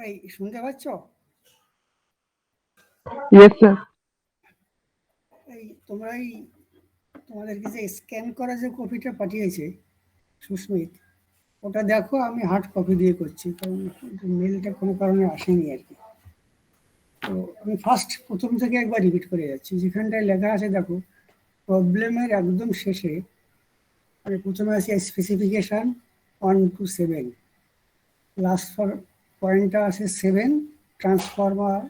এই শুনতে পাচ্ছ? Yes, sir. এই তোমরা তোমাদেরকে যে স্ক্যান করা যে কপিটা পাঠিয়েছে সুস্মিত, ওটা দেখো। আমি হার্ড কপি দিয়ে করছি, কারণ মেলটা কোনো কারণে আসেনি আর কি। তো আমি প্রথম থেকে একবার রিপিট করে যাচ্ছি। যেখানটায় লেখা আছে দেখো, প্রবলেমের একদম শেষে আমি প্রথমে আছি স্পেসিফিকেশান 1 to 7, লাস্ট পয়েন্টটা আছে 7, transformer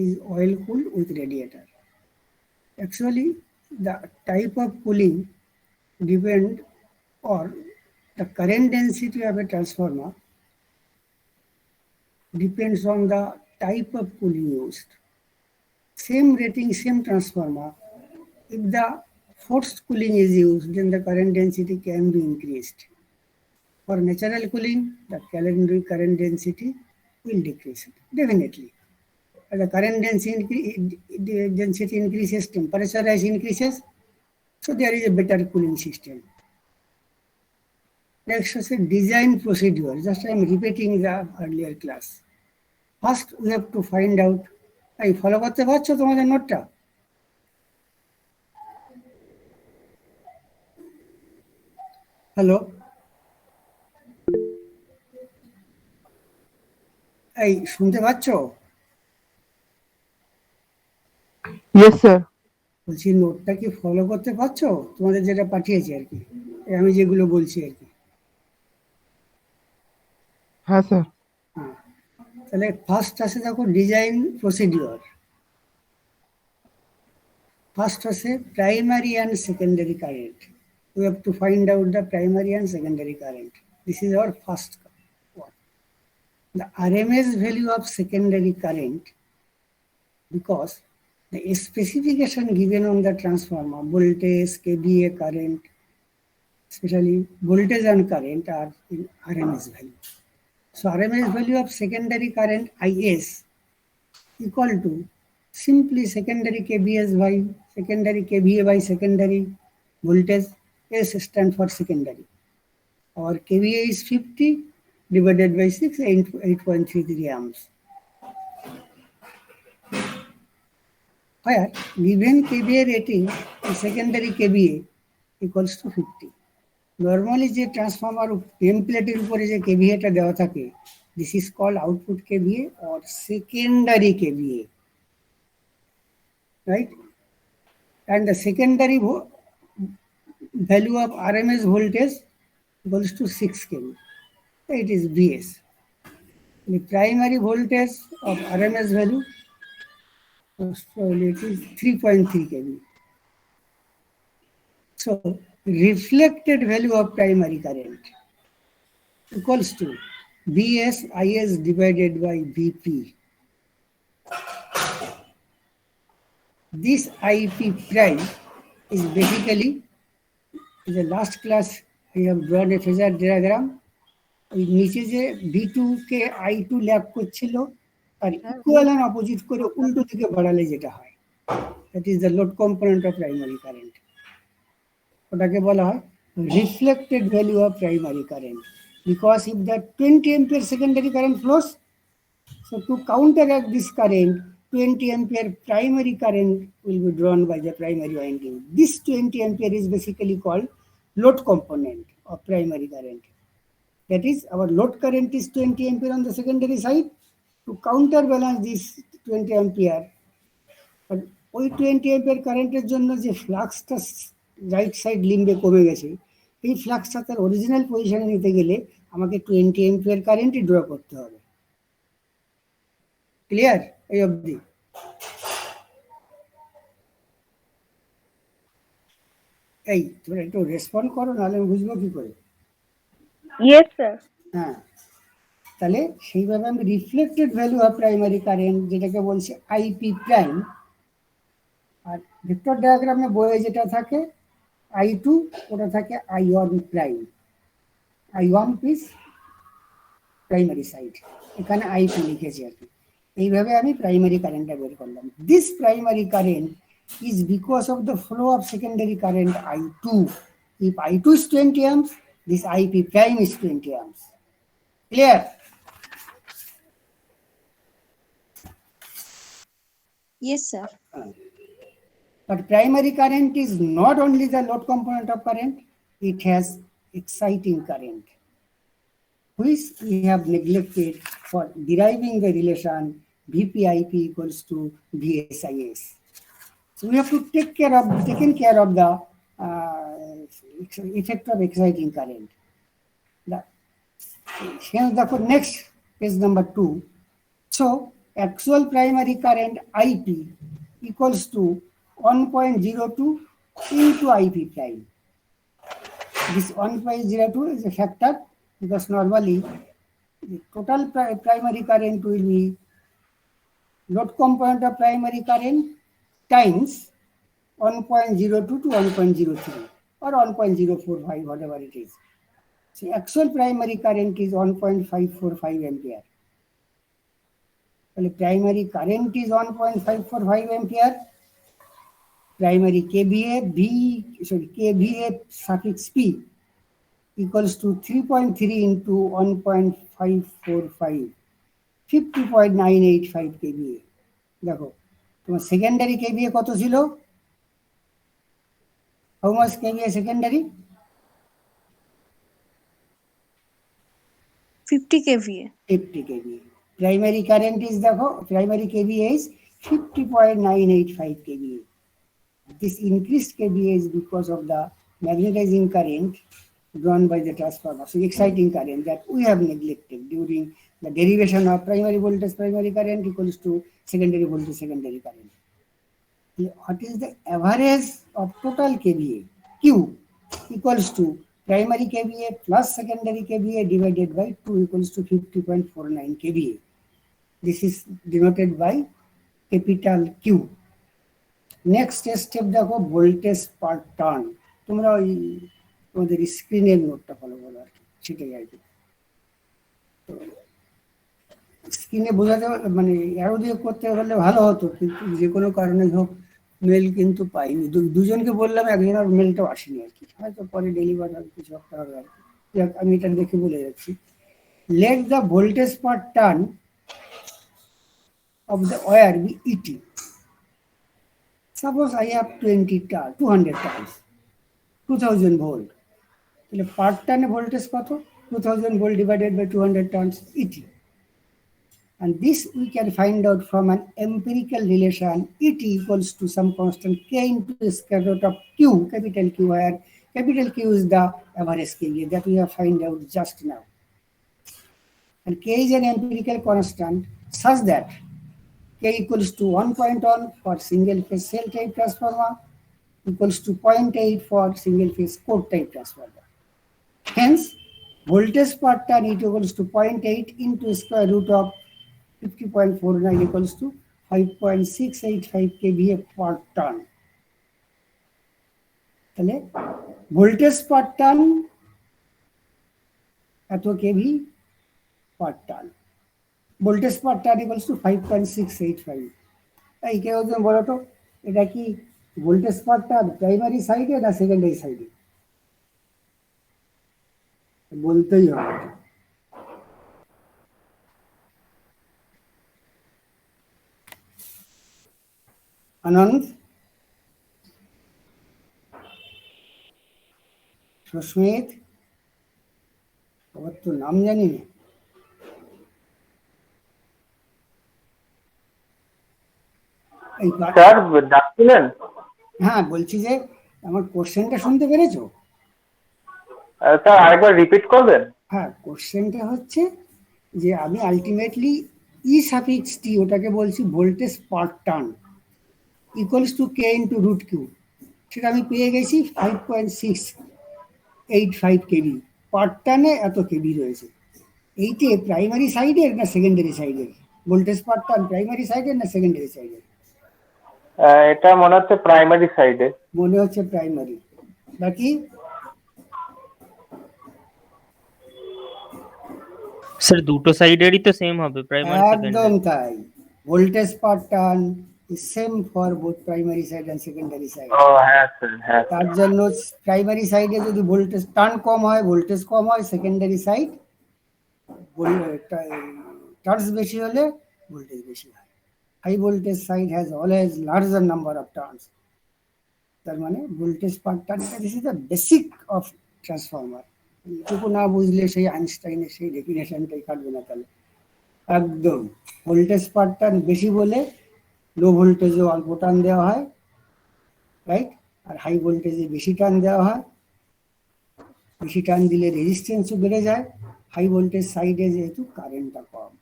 is oil cooled with radiator. Actually, the type of cooling depend or the current density of a transformer depends on the type of cooling used. Same rating, same transformer. If the forced cooling is used, then the current density can be increased. For natural cooling, the current density will decrease definitely. As the current density increases, temperature rise increases, so there is a better cooling system. Next is a design procedure. Just I am repeating the earlier class. First, we have to find out. I follow করতে পারছো তোমাদের নোটটা? Hello, এই শুনতে পাচ্ছো? Yes, sir. বলছি নোটটা কি ফলো করতে পারছো? তোমাদের যেটা পাঠিয়েছি আর কি, আমি যেগুলো বলছি আর কি। হ্যাঁ স্যার। হ্যাঁ, তাহলে ফার্স্ট আছে দেখো design procedure. First was a primary and secondary current. We have to find out the primary and secondary current. This is our first one. The RMS value of secondary current, because the specification given on the transformer, voltage, KVA current, especially voltage and current are in RMS value. So RMS value of secondary current IS equal to simply secondary KVS by secondary KVA by secondary voltage. S stand for secondary. Our KVA is 50 divided by 6, 8.33 amps. Where given KVA rating, secondary KVA equals to 50. Normally যে transformer টেমপ্লেটের উপরে যে কেভিএটা দেওয়া থাকে, this is called output KVA or secondary KVA, right? And the secondary value of RMS voltage equals to 6 kV. It is VS. The primary voltage of RMS value, it is 3.3 kV. So reflected value of primary current equals to VS IS divided by VP. This IP prime is basically, in the last class I have drawn a phasor diagram. ওই নিচে যে V2 কে I2 lag করছিল আর equal and opposite করে উল্টো দিকে বাড়ালে যেটা হয়, that is the load component of primary current. ওটাকে বলা হয় reflected value of primary current, because if the 20 ampere secondary current flows, so to counteract this current, 20 ampere primary current will be drawn by the primary winding. This 20 ampere is basically called load component of primary current. That is, our load current is 20 ampere on the secondary side. To counterbalance this 20 ampere, but ওই 20 ampere কারেন্টের জন্য যে ফ্লাক্সটা right side লিম্বে কমে গেছে, এই ফ্লাক্সটা তার original পজিশনে নিতে গেলে আমাকে 20 ampere কারেন্টই ড্র করতে হবে। ক্লিয়ার এই অবধি? এই তোমরা একটু রেসপন্ড করো, নাহলে আমি বুঝবো কি করে। Yes sir. হ্যাঁ, তাহলে সেইভাবে আমি reflected value of primary current, যেটাকে বলছি আইপি প্রাইম, আর ভেক্টর ডায়াগ্রামে বইয়ে যেটা থাকে I2, ওটা থাকে I1 prime. I1 piece primary side, এখানে I2 লিখেছি আর কি। এইভাবে আমি প্রাইমারি কারেন্টটা বের করলাম। This primary current is because of the flow of secondary current I2. If I2 is 20 amps, this IP prime is 20 amps. Clear? Yes, sir. But primary current is not only the load component of current, it has exciting current, which we have neglected for deriving the relation VPIP equals to VSIS. So we have to taken care of the effect of exciting current. Here the next is number 2. So actual primary current IP equals to 1.02 into IP prime. This 1.02 is a factor because normally the total primary current will be load component of primary current times 1.02 to 1.03 or 1.045, whatever it is. So actual primary current is 1.545 ampere. Well, primary current is 1.545 ampere. Primary KVA suffix P equals to 3.3 into 1.545, 50.985 kVA. দেখো তোমার secondary KVA কত ছিল? How much KVA secondary? 50 kVA. 50 kVA. Primary current is দেখো primary kVA is 50.985 kVA. This increased kVA is because of the magnetizing current drawn by the transformer. So exciting current that we have neglected during the derivation of primary voltage primary current equals to secondary voltage secondary current. What is the average of total kVA? Q equals to primary kVA plus secondary kVA divided by 2 equals to 50.49 kVA. This is denoted by capital Q. Next step দেখো voltage per turn. তোমরা ওই তোমাদের স্ক্রিনের নোটটা follow করো আর কি, সেটাই আর কি। তো স্ক্রিনে বোঝাতে মানে অ্যারো দিয়ে করতে পারলে ভালো হতো, কিন্তু যে কোনো কারণে হোক মেল কিন্তু পাইনি। দুজনকে বললাম, একজনের মেলটাও আসেনি আর কি, হয়তো পরে ডেলিভার হবে, কিছু একটা হবে আর কি। আমি এটা দেখে বলে যাচ্ছি। Let the voltage per turn of the wire be ET. Suppose I have 200 turns, 2000 volt. তাহলে পার টার্নে ভোল্টেজ কত? 2000 volt divided by 200 turns ET. And this we can find out from an empirical relation. ET equals to some constant K into the square root of Q, capital Q, where capital Q is the average kVA that we have find out just now. And K is an empirical constant such that K equals to 1.1 for single phase cell type transformer equals to 0.8 for single phase core type transformer. Hence, voltage per turn equals to 0.8 into square root of 50.49 equals to 5.685 kVA per turn. তাহলে voltage per turn এত kV per turn, voltage per turn equals to 5.685। এই কেউ একজন বলো তো, এটা কি voltage per turn primary সাইডে না সেকেন্ডারি সাইডে? বলতেই হবে। আনন্দ, সুস্মিত, আবার তো নাম জানি না। স্যার ডাকছিলেন? হ্যাঁ, বলছি যে আমার কোশ্চেনটা শুনতে পেরেছো? স্যার আরেকবার রিপিট করবেন? হ্যাঁ, কোশ্চেনটা হচ্ছে যে আমি আলটিমেটলি ই সাফিক্স টি, ওটাকে বলছি voltage per turn equals to K into root Q, সেটা আমি পেয়ে গেছি 5.685 কেভি পার টার্নে, এত কেভি রয়েছে। এইটে প্রাইমারি সাইডের না সেকেন্ডারি সাইডের ভোল্টেজ পার টার্ন? প্রাইমারি সাইডের না সেকেন্ডারি সাইডের? এটা মনে হচ্ছে প্রাইমারি সাইডে। মনে হচ্ছে প্রাইমারি। বাকি স্যার দুটো সাইডেরই তো সেম হবে, প্রাইমারি সেকেন্ডারি। একদম তাই, voltage per turn is same for both primary side and secondary side. ও হ্যাঁ স্যার, হ্যাঁ। তার জন্য প্রাইমারি সাইডে যদি ভোল্টেজ টার্ন কম হয়, ভোল্টেজ কম হয়, সেকেন্ডারি সাইড টার্নস বেশি হলে ভোল্টেজ বেশি হয়। high voltage side has always larger number of turns. তার মানে voltage per turn, this is the basic of transformer. এটুকু না বুঝলে সেই আইনস্টাইনের সেই ডেফিনেশনটাই কাটবে না। তাহলে একদম ভোল্টেজ পার টার্ন বেশি বলে লো ভোল্টেজে অল্প টার্ন দেওয়া হয়, রাইট? আর হাই ভোল্টেজে বেশি টার্ন দেওয়া হয়। বেশি টার্ন দিলে রেজিস্ট্যান্সও বেড়ে যায়, হাই ভোল্টেজ সাইডে যেহেতু কারেন্টটা কম।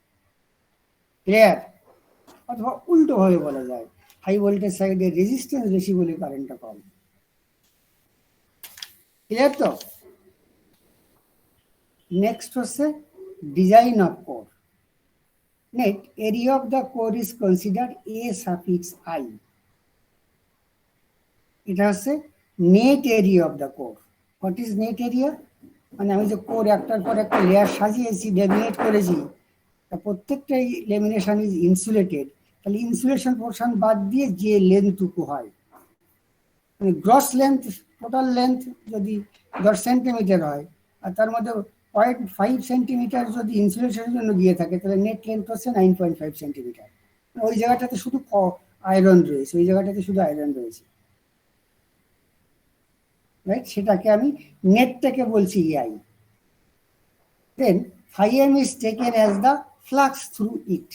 ক্লিয়ার? অথবা উল্টোভাবে বলা যায়, হাই ভোল্টেজ সাইডে রেজিস্ট্যান্স বেশি বলে কারেন্টটা কম। ক্লিয়ার তো? নেক্সট হচ্ছে design of core. Net area of the core is consider A suffix I. এটা হচ্ছে net area of the core. What is net area? মানে আমি যে কোর একটার পর একটা লেয়ার সাজিয়েছি, লেমিনেট করেছি, প্রত্যেকটাই লেমিনেশন ইজ ইনসুলেটেড, তাহলে ইনসুলেশন পোর্শন বাদ দিয়ে যে লেন্থটুকু হয়, মানে গ্রস লেন্থ, টোটাল লেন্থ যদি 10 সেন্টিমিটার হয় আর তার মধ্যে 0.5 সেন্টিমিটার যদি ইনসুলেশনের জন্য গিয়ে থাকে, তাহলে নেট লেন্থ হচ্ছে 9.5 সেন্টিমিটার। ওই জায়গাটাতে শুধু আয়রন রয়েছে, ওই জায়গাটাতে শুধু আয়রন রয়েছে, রাইট? সেটাকে আমি নেটটাকে বলছি ইআই। দেন phi m is taken as the flux through it.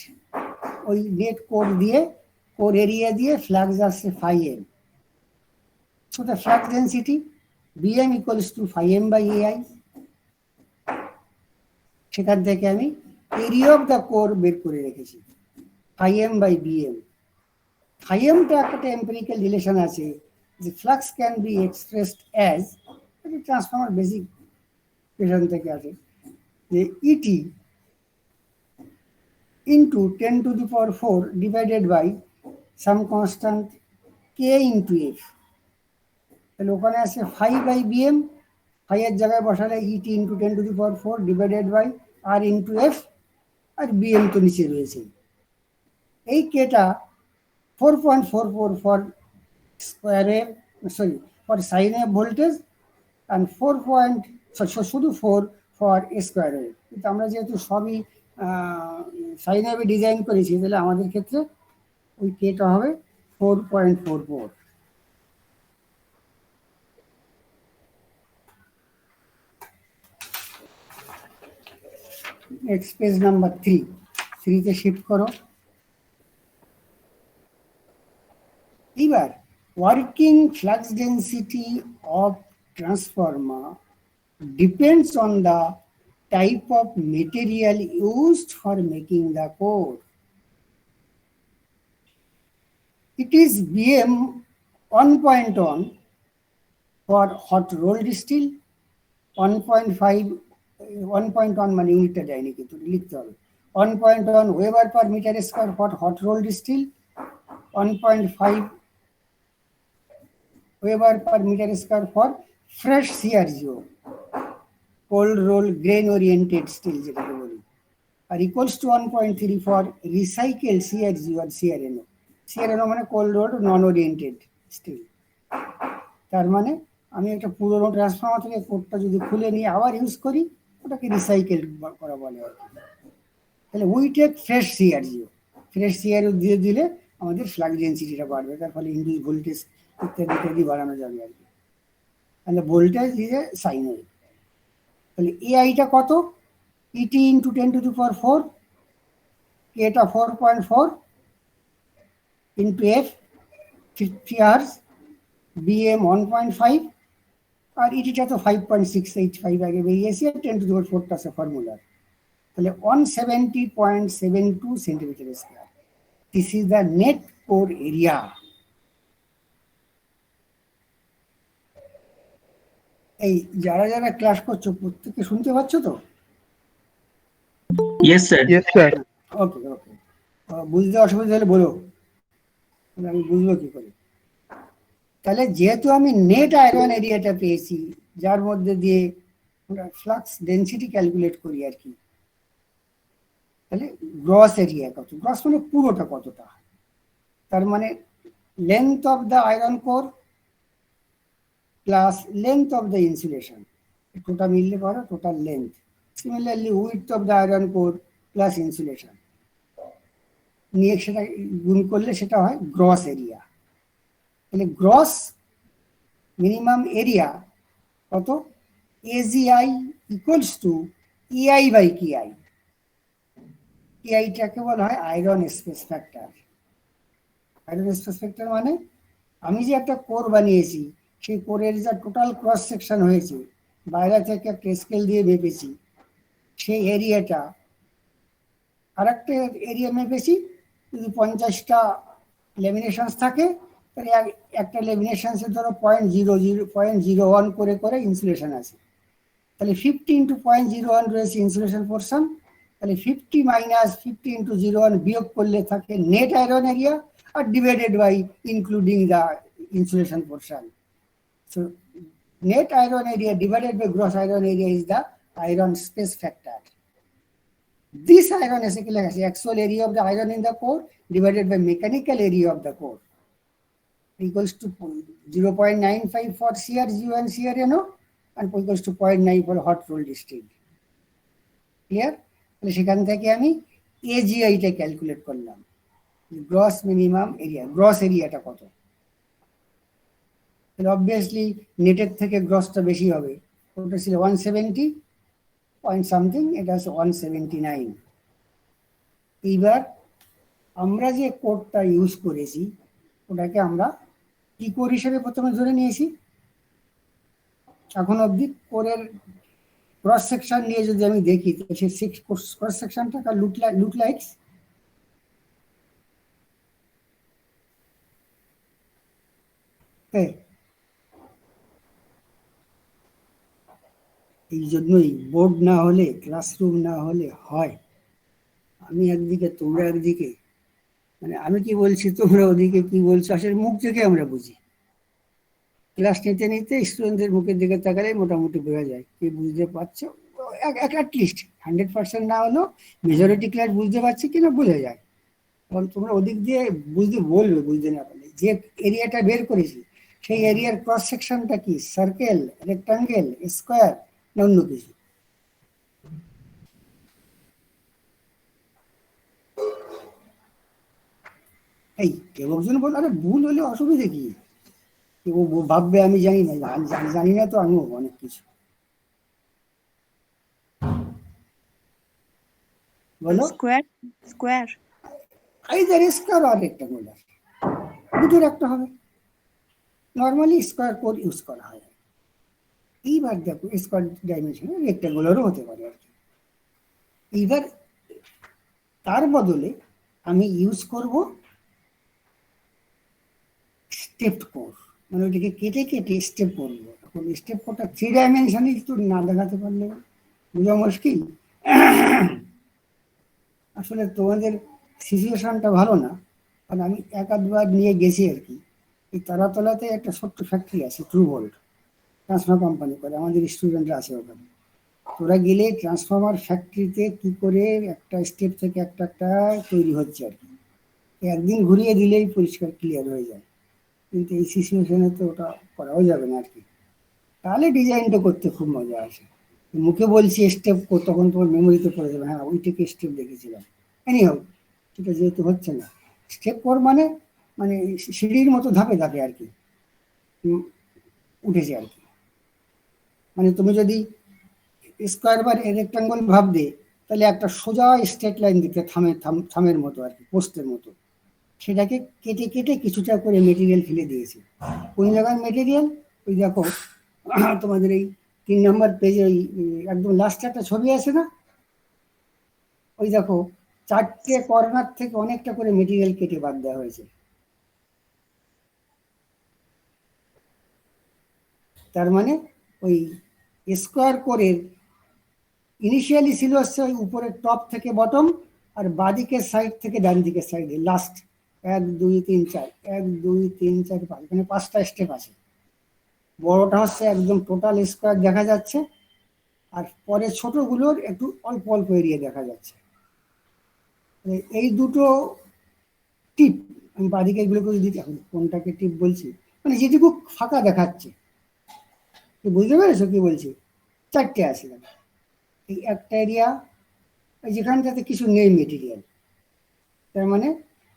ওই নেট কোর দিয়ে, কোর এরিয়া দিয়ে ফ্লাক্স আসছে phi m. So the flux density Bm equals to phi m by ai. সেখান থেকে আমি এরিয়া অফ দ্য কোর বের করে রেখেছি, phi m by bm. phi m টা একটা এম্পিরিক্যাল রিলেশন আছে যে flux can be expressed as, transformer basic relation থেকে আছে, যে ইটি into 10 to the power 4 divided by some constant k into f. তাহলে ওখানে আছে phi by bm, phi এর জায়গায় বসালে et into 10 to the power 4 divided by r into f, R bm তো নিচে রয়েছে। এই কেটা 4.44 for square wave, sorry for sine wave voltage, and শুধু 4 ফর স্কোয়ার ওয়েভ। কিন্তু আমরা যেহেতু সবই সাইন ওয়েভে ডিজাইন করেছি, তাহলে আমাদের ক্ষেত্রে ওই কেটা হবে 4.44। নেক্সট পেজ নাম্বার 3 তে শিফট করো। এবার working flux density of transformer depends on the type of material used for making the core. It is BM 1.1 for hot rolled steel, 1.1 মানে ইউনিটটা দেয়নি কিন্তু লিখতে হবে, 1.1 weber per metre square for hot rolled steel, 1.5 weber per metre square for fresh CRGO, cold roll grain oriented steel যেটাকে বলি, আর equals to 1.3 for recycle CRGO আর সিআরএনও। সিআরএনও মানে cold roll non oriented steel. তার মানে আমি একটা পুরোনো ট্রান্সফর্মার থেকে কোডটা যদি খুলে নিয়ে আবার ইউজ করি, ওটাকে রিসাইকেল করা বলে আর কি। তাহলে উই টেক ফ্রেশ সিআরজিও, ফ্রেশ সিআরজিও দিয়ে দিলে আমাদের ফ্লাক্স ডেন্সিটিটা বাড়বে, তার ফলে ইনডিউস ভোল্টেজ ইত্যাদি বাড়ানো যাবে আর কি। তাহলে voltage is a sine wave. তাহলে এআইটা কত? ইটি ইন্টু 10 to the power 4, এটা 4.4 ইন্টু এফ 50 আওয়ার্স, বিএম 1.5, আর ইটিটা তো 5.685 আগে বেরিয়েছে, 10 to the power 4 আছে ফর্মুলার। তাহলে 170.72 centimetre square. This is the net core area. এই যারা যারা ক্লাস করছো প্রত্যেকে শুনতে পাচ্ছ তো? Yes sir. Yes, sir. ওকে ওকে, বুঝতে অসুবিধা হলে বলো, আমি বুঝবো কি করে। তাহলে যেহেতু আমি নেট আয়রন এরিয়াটা পেয়েছি, যার মধ্যে দিয়ে আমরা ফ্লাক্স ডেন্সিটি ক্যালকুলেট করি আর কি, তাহলে গ্রস এরিয়া কত, গ্রস মানে পুরোটা কতটা, তার মানে length of the iron core plus length of the insulation, total মিললে পারো total length. Similarly, width of the iron core plus insulation. নিয়ে সেটা গুণ করলে সেটা হয় গ্রস এরিয়া। তাহলে গ্রস মিনিমাম এরিয়া কত? AGI equals to EI by KI. কিআইটাকে বলা হয় iron space factor. Iron space factor মানে আমি যে একটা কোর বানিয়েছি, সেই কোরের যা টোটাল ক্রস সেকশন হয়েছে, বাইরে থেকে একটা স্কেল দিয়ে মেপেছি, সেই এরিয়াটা আর একটা এরিয়া মেপেছি। যদি 50টা লেমিনেশনস থাকে, তাহলে একটা লেমিনেশনসে ধরো 0.01 করে করে ইনসুলেশন আছে। তাহলে 50 ইন্টু 0.01 রয়েছে ইনসুলেশন পোর্শন। তাহলে 50 মাইনাস 50 ইন্টু 0.1 বিয়োগ করলে থাকে নেট আয়রন এরিয়া, আর divided by including the insulation portion. So net iron area divided by gross iron area is the iron space factor. This iron is the actual area of the iron in the core divided by mechanical area of the core equals to 0.95 for CRGO and CRNO and equals to 0.9 for hot rolled steel. Clear? তাহলে সেখান থেকে আমি AGI টা calculate করলাম, gross minimum area. Gross এরিয়াটা কত? তাহলে obviously নেটের থেকে গ্রসটা বেশি হবে। ওটা ছিল 170 পয়েন্ট সামথিং, এটা হচ্ছে 179। এইবার আমরা যে কোডটা ইউজ করেছি ওটাকে আমরা কি কোর হিসেবে প্রথমে ধরে নিয়েছি। এখন অবধি কোরের ক্রস সেকশন নিয়ে যদি আমি দেখি, তো সেই ক্রস সেকশনটা লুক লাইকস এই জন্যই বোর্ড না হলে, ক্লাসরুম না হলে হয় আমি একদিকে তোমরা একদিকে, মানে আমি কি বলছি তোমরা ওদিকে কি বলছো, আসলে মুখ থেকে আমরা বুঝি। ক্লাস নিতে নিতে স্টুডেন্টদের মুখের দিকে তাকালে মোটামুটি বোঝা যায় কি বুঝতে পারছো। অ্যাটলিস্ট 100% না হলেও মেজরিটি ক্লাস বুঝতে পারছি কিনা বোঝা যায়। কারণ তোমরা ওদিক দিয়ে বুঝতে বলবে, বুঝতে না পারলে। যে এরিয়াটা বের করেছি সেই এরিয়ার ক্রস সেকশনটা কি, সার্কেল, রেক্টাঙ্গেল, স্কোয়ার না অন্য কিছু? এই কেউ একজন বল, আরে ভুল হলে অসুবিধা কি? ও ভাববে আমি জানি না, জানি না তো আমিও অনেক কিছু। বলো। স্কোয়ার আইদার স্কোয়ার আর রেক্টাঙ্গুলার, দুটোর একটা হবে। নর্মালি স্কোয়ার কোড ইউজ করা হয়। এইবার দেখো স্কোয়ার ডাইমেনশনে রেক্টাঙ্গুলারও হতে পারে আর কি। এইবার তার বদলে আমি ইউজ করব স্টেপ কোর, মানে ওইটাকে কেটে কেটে স্টেপ করবো। এখন স্টেপ কোডটা 3 ডাইমেনশনে একটু না দেখাতে পারলে বোঝা মুশকিল। আসলে তোমাদের সিচুয়েশনটা ভালো না, কারণ আমি এক আধবার নিয়ে গেছি আর কি। এই তারাতলাতে একটা ছোট্ট ফ্যাক্টরি আছে, ট্রুভোল্ট ট্রান্সফার কোম্পানি করে, আমাদের স্টুডেন্টরা আছে ওখানে। তোরা গেলে ট্রান্সফর্মার ফ্যাক্টরিতে কি করে একটা স্টেপ থেকে একটা একটা তৈরি হচ্ছে আর কি, একদিন ঘুরিয়ে দিলেই পরিষ্কার ক্লিয়ার হয়ে যায়। কিন্তু এই সিচুয়েশনে তো ওটা করাও যাবে না আর কি। তাহলে ডিজাইনটা করতে খুব মজা আসে। মুখে বলছি স্টেপ, তখন তোমার মেমোরিতে পড়ে যাবে, হ্যাঁ ওইটাকে স্টেপ দেখেছিলাম। এনি হোক, সেটা যেহেতু হচ্ছে না, স্টেপ কোর মানে মানে সিঁড়ির মতো ধাপে ধাপে আর কি উঠেছে আর কি। মানে তুমি যদি স্কোয়ার বা রেক্টাঙ্গল ভাববে, তাহলে একটা সোজা স্ট্রেট লাইন দিতে থামের মতো আর কি, পোস্টের মতো। সেটাকে কেটে কেটে কিছুটা করে মেটেরিয়াল ফেলে দিয়েছে। কোন জায়গায় মেটেরিয়াল? ওই দেখো তোমাদের এই 3 নম্বর পেজে ওই একদম লাস্টে একটা ছবি আছে না, ওই দেখো 4টে কর্নার থেকে অনেকটা করে মেটেরিয়াল কেটে বাদ দেওয়া হয়েছে। তার মানে ওই স্কোয়ার কোরের ইনিশিয়ালি ছিল হচ্ছে ওই উপরের টপ থেকে বটম, আর বাঁদিকের সাইড থেকে ডান দিকের সাইডে লাস্ট 1 2 3 4 1 2 3 4 5, এখানে 5টা স্টেপ আছে। বড়টা হচ্ছে একদম টোটাল স্কোয়ার দেখা যাচ্ছে, আর পরে ছোটগুলোর একটু অল্প অল্প এরিয়া দেখা যাচ্ছে। এই দুটো টিপ আমি বাঁদিকে এগুলোকে যদি এখন কোনটাকে টিপ বলছি, মানে যেটুকু ফাঁকা দেখাচ্ছে, বুঝতে পেরেছো কি বলছি? 4টে আছে। এই একটা এরিয়া যেখানটাতে কিছু নেই মেটেরিয়াল, তার মানে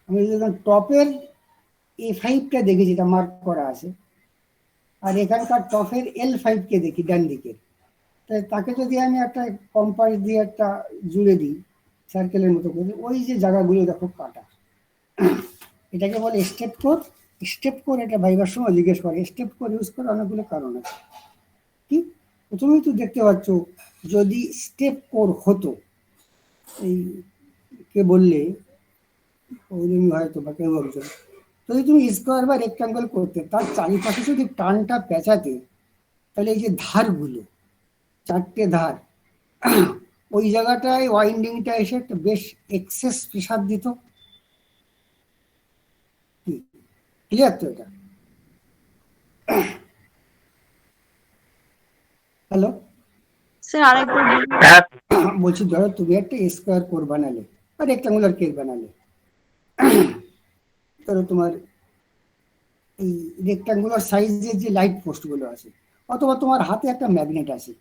আমি যখন টপের A5টা দেখি যেটা মার্ক করা আছে, আর এখানকার টপের L5কে দেখি ডান দিকে, তাই তাকে যদি আমি একটা কম্পাস দিয়ে একটা জুড়ে দিই সার্কেলের মতো করে, ওই যে জায়গাগুলো দেখো কাটা, এটাকে বলে স্টেপ কোর। স্টেপ কোর এটা ভাইবার সময় জিজ্ঞেস করে, স্টেপ কোর ইউজ করে অনেকগুলো কারণ আছে। কি প্রথমেই তো দেখতে পাচ্ছ, যদি স্টেপ কোর হতো, এই কে বললে হয়তো বা কেউ একজন, যদি তুমি স্কোয়ার বা রেক্টাঙ্গেল করতে, তার চারিপাশে যদি টানটা পেঁচাতে, তাহলে এই যে ধারগুলো, চারটে ধার, ওই জায়গাটায় ওয়াইন্ডিংটা এসে একটা বেশ এক্সেস প্রেসার দিত। ক্লিয়ার তো এটা? হ্যালো, স্যার আরেকবার বলুন। হ্যাঁ বলছি ধরো তুমি একটা স্কোয়ার কোর বানালে বা রেক্টাঙ্গুলার কেক বানালে, ধরো তোমার এই রেক্টাঙ্গুলার সাইজের যে লাইট পোস্টগুলো আছে, অথবা তোমার হাতে একটা ম্যাগনেট আছে,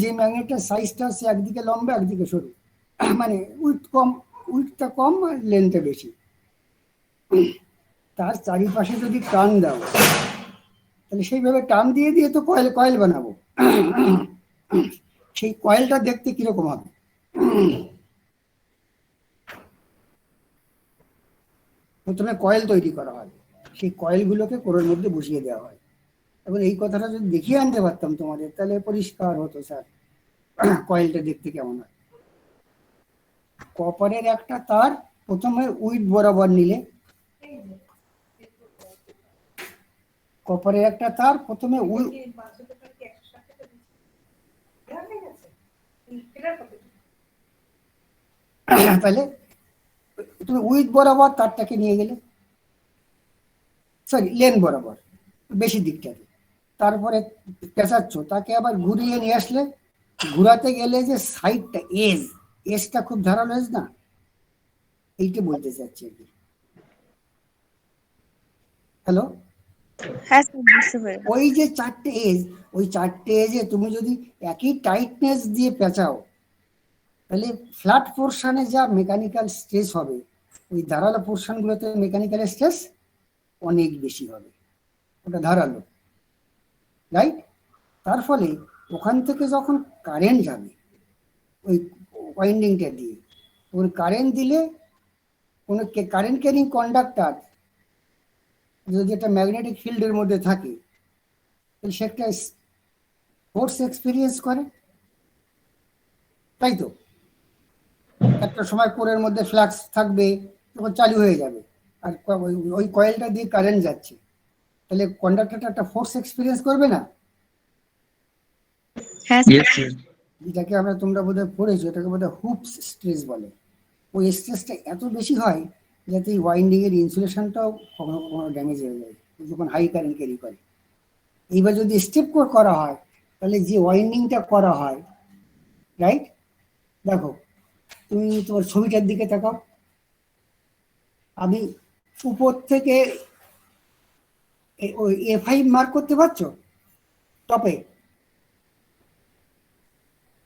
যে ম্যাগনেটটার সাইজটা হচ্ছে একদিকে লম্বা একদিকে সরু, মানে উইথটা কম আর লেন্থটা বেশি, তার চারিপাশে যদি টান দাও, তাহলে সেইভাবে টান দিয়ে দিয়ে তো কয়েল কয়েল বানাবো। সেই কয়েলটা দেখতে কিরকম হবে? প্রথমে কয়েল তৈরি করা হয়, সেই কয়েলগুলোকে কোরের মধ্যে বসিয়ে দেওয়া হয়। এখন এই কথাটা যদি দেখিয়ে আনতে পারতাম তোমাদের, তাহলে পরিষ্কার হতো স্যার কয়েলটা দেখতে কেমন হয়। কপারের একটা তার প্রথমে উইড বরাবর নিলে, কপারের একটা তার প্রথমে তাহলে তুমি উইড বরাবর তারটাকে নিয়ে গেলে, সরি লেন বরাবর বেশি দিকটাকে, তারপরে পেঁচাচ্ছ, তাকে আবার ঘুরিয়ে নিয়ে আসলে, ঘুরাতে গেলে যে সাইডটা এজটা খুব ধারালো এজ না, এইটা বলতে চাচ্ছি আর কি। হ্যালো, হ্যাঁ স্যার বুঝতে পেরেছি। ওই যে চারটে এজ, ওই চারটে এজে তুমি যদি একই টাইটনেস দিয়ে পেঁচাও, তাহলে ফ্ল্যাট পোর্শনে যা মেকানিক্যাল স্ট্রেস হবে, ওই ধারালো পোর্শনগুলোতে মেকানিক্যাল স্ট্রেস অনেক বেশি হবে, ওটা ধারালো, রাইট? তার ফলে ওখান থেকে যখন কারেন্ট যাবে ওই ওয়াইন্ডিংটা দিয়ে, ওর কারেন্ট দিলে কোনো কারেন্ট ক্যারিং কন্ডাক্টর যদি একটা ম্যাগনেটিক ফিল্ডের মধ্যে থাকে, তাহলে সে একটা ফোর্স এক্সপিরিয়েন্স করে, তাই তো? একটা সময় কোরের মধ্যে ফ্লাক্স থাকবে, তখন চালু হয়ে যাবে, আর ওই কয়েলটা দিয়ে কারেন্ট যাচ্ছে, তাহলে কন্ডাক্টরটা একটা ফোর্স এক্সপিরিয়েন্স করবে না? হ্যাঁ স্যার। যেটাকে আমরা, তোমরা বোধহয় পড়েছো, এটাকে বোধহয় হুপস স্ট্রেস বলে। ওই স্ট্রেসটা এত বেশি হয় যাতে এই ওয়াইন্ডিং এর ইনসুলেশনটাও কখনো কখনো ড্যামেজ হয়ে যায় যখন হাই কারেন্ট ক্যারি করে। এইবার যদি স্টেপ কোর করা হয়, তাহলে যে ওয়াইন্ডিংটা করা হয়, রাইট? দেখো তুমি তোমার ছবিটার দিকে তাকাও, আমি উপর থেকে ওই A5 মার্ক করতে পারছো টপে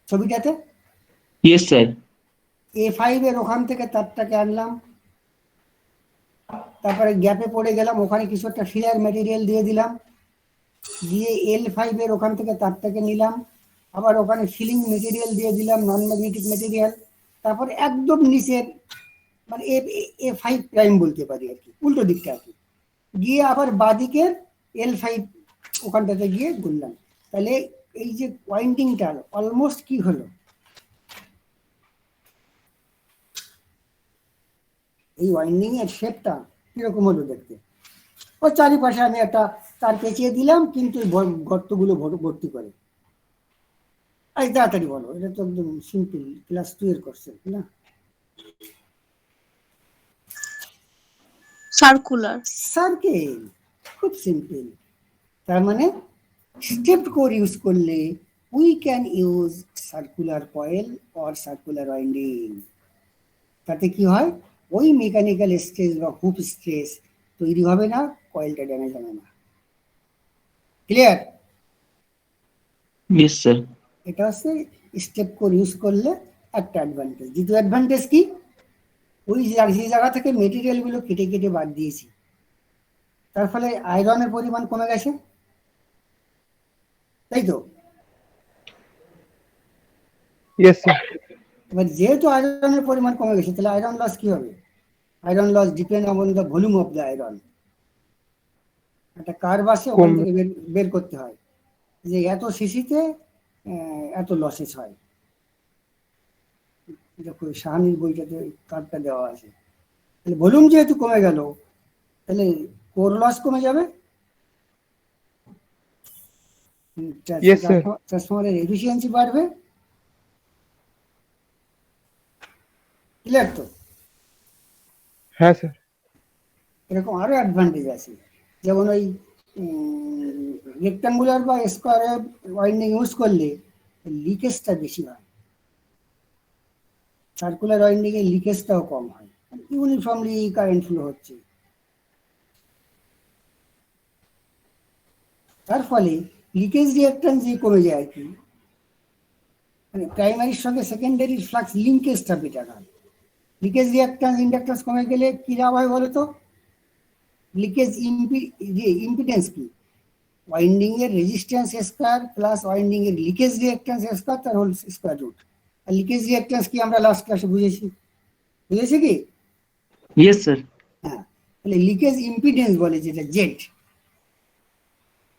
ছবিটাতে? Yes sir. A5 এর ওখান থেকে তারটাকে আনলাম, তারপরে গ্যাপে পড়ে গেলাম, ওখানে কিছু একটা ফিলার ম্যাটেরিয়াল দিয়ে দিলাম, দিয়ে L5 এর ওখান থেকে তারটাকে নিলাম, আবার ওখানে ফিলিং মেটেরিয়াল দিয়ে দিলাম, নন ম্যাগনেটিক মেটেরিয়াল, তারপরে একদম নিচের মানে A5 প্রাইম বলতে পারি আর কি, উল্টো দিকটা আর কি, গিয়ে আবার বাদিকের L5 ওখানটাতে গিয়ে ঘুরলাম। তাহলে এই যে ওয়াইন্ডিংটা অলমোস্ট কি হলো, এই ওয়াইন্ডিং এর শেপটা কিরকম হলো দেখতে? ওর চারিপাশে আমি একটা তার পেঁচিয়ে দিলাম, কিন্তু গর্তগুলো ভর্তি করে। আজ তাড়াতাড়ি বলো, এটা তো একদম সিম্পল, ক্লাস 2 এর কোর্স না? সার্কুলার। সার্কেল, খুব সিম্পল। তার মানে স্টেপড কোর ইউজ করলে we can use circular coil or circular winding. তাতে কি হয়, ওই মেকানিক্যাল স্ট্রেস বা হুপ স্ট্রেস তৈরি হবে না, কয়েলটা ড্যামেজ হবে না। ক্লিয়ার? Yes sir. এটা হচ্ছে স্টেপ কোর ইউজ করলে একটা অ্যাডভান্টেজ। দ্বিতীয় অ্যাডভান্টেজ কি, ওই যে জায়গা থেকে মেটেরিয়াল গুলো কেটে কেটে বাদ দিয়েছি, তার ফলে আয়রনের পরিমাণ কমে গেছে, তাই তো? Yes, sir. এবার যেহেতু আয়রনের পরিমাণ কমে গেছে, তাহলে আয়রন লস কি হবে? Iron loss depend on the volume of the iron. একটা কার্ভ আসে, ওখান থেকে বের করতে হয় যে এত সিসিতে এত লসেস হয়। দেখো শাহানির বইটাতে কার্ভটা দেওয়া আছে। তাহলে ভলিউম যেহেতু কমে গেল, তাহলে কোর লস কমে যাবে, Yes, sir. ট্রান্সফর্মারের এফিসিয়েন্সি বাড়বে। ক্লিয়ার তো? হ্যাঁ স্যার। এরকম আরো অ্যাডভান্টেজ আছে, যেমন ওই রেক্টাঙ্গুলার বা স্কোয়ার ওয়াইন্ডিং ইউজ করলে লিকেজটা বেশি হয়, সার্কুলার ওয়াইন্ডিং এর লিকেজটাও কম হয়, ইউনিফর্মলি কারেন্ট ফ্লো হচ্ছে। তার ফলে লিকেজ রিঅ্যাক্ট্যান্স যে কমে যায় আর কি, মানে প্রাইমারির সঙ্গে সেকেন্ডারির ফ্লাক্স লিঙ্কেজটা বেটার হয়। লিকেজ রিঅ্যাক্ট্যান্স ইন্ডাক্ট্যান্স কমে গেলে কি লাভ হয় বলো তো? লিকেজ ইম্পিডেন্স কি? ওয়াইন্ডিং এর রেজিস্ট্যান্স স্কয়ার প্লাস ওয়াইন্ডিং এর লিকেজ রিঅ্যাক্ট্যান্স স্কয়ার, তার হোল স্কয়ার রুট। আর লিকেজ রিঅ্যাক্ট্যান্স কি আমরা লাস্ট ক্লাসে বুঝেছি কি? Yes sir. হ্যাঁ, তাহলে লিকেজ ইম্পিডেন্স বলে যেটা জেড,